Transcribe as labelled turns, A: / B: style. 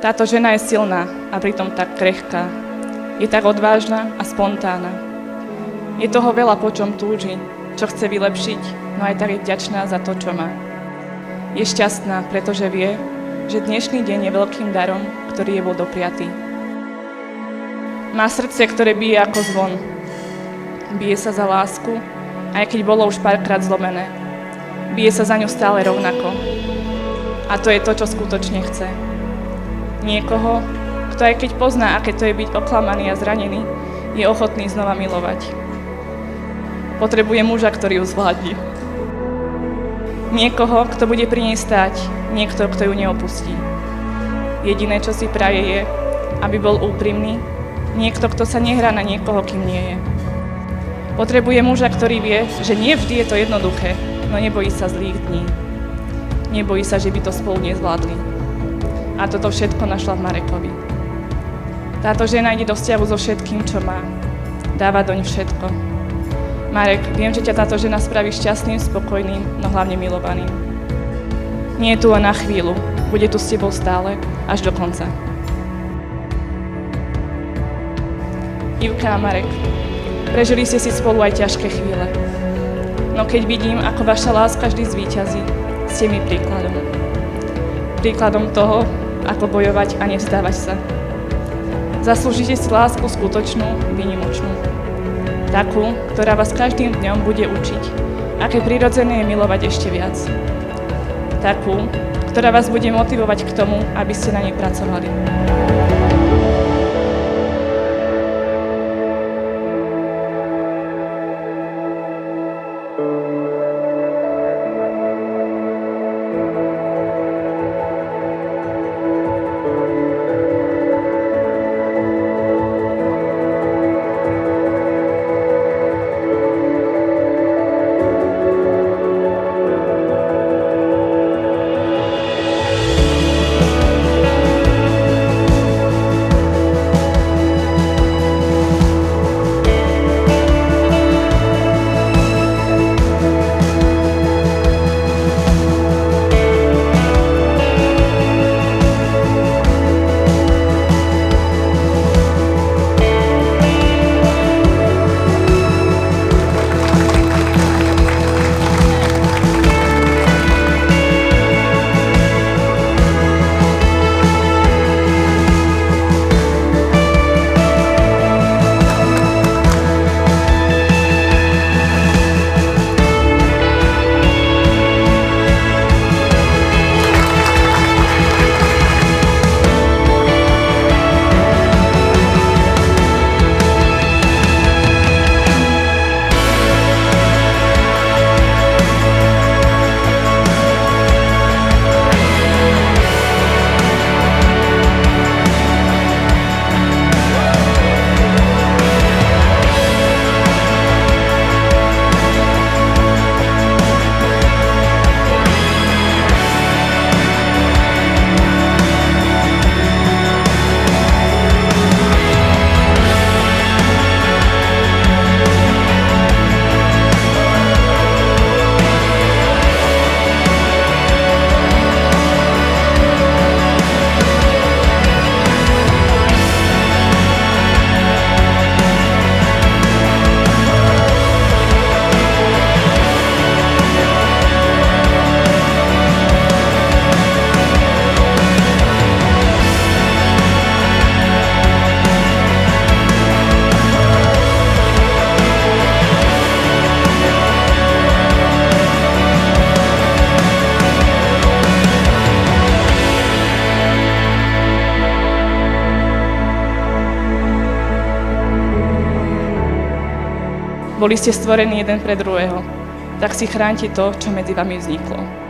A: Táto žena je silná a pritom tak krehká. Je tak odvážna a spontánna. Je toho veľa, po čom túži, čo chce vylepšiť, no aj tak je vďačná za to, čo má. Je šťastná, pretože vie, že dnešný deň je veľkým darom, ktorý je bol dopriatý. Má srdce, ktoré bije ako zvon. Bije sa za lásku, aj keď bolo už párkrát zlomené. Bije sa za ňu stále rovnako. A to je to, čo skutočne chce. Niekoho, kto aj keď pozná, aké to je byť oklamaný a zranený, je ochotný znova milovať. Potrebuje muža, ktorý ju zvládne. Niekoho, kto bude pri nej stáť, niekto, kto ju neopustí. Jediné, čo si praje, je, aby bol úprimný, niekto, kto sa nehrá na niekoho, kým nie je. Potrebuje muža, ktorý vie, že nie vždy je to jednoduché, no nebojí sa zlých dní. Nebojí sa, že by to spolu nezvládli. A toto všetko našla v Marekovi. Táto žena ide do vzťahu so všetkým, čo má. Dáva doň všetko. Marek, viem, že ťa táto žena spraví šťastným, spokojným, no hlavne milovaným. Nie je tu len na chvíľu, bude tu s tebou stále, až do konca. Ivka a Marek, prežili ste si spolu aj ťažké chvíle. No keď vidím, ako vaša láska vždy zvíťazí, ste mi príkladom. Príkladom toho, ako bojovať a nevzdávať sa. Zaslúžite si lásku skutočnú, výnimočnú. Takú, ktorá vás každým dňom bude učiť, aké prirodzené je milovať ešte viac. Takú, ktorá vás bude motivovať k tomu, aby ste na nej pracovali. Boli ste stvorení jeden pre druhého, tak si chránte to, čo medzi vami vzniklo.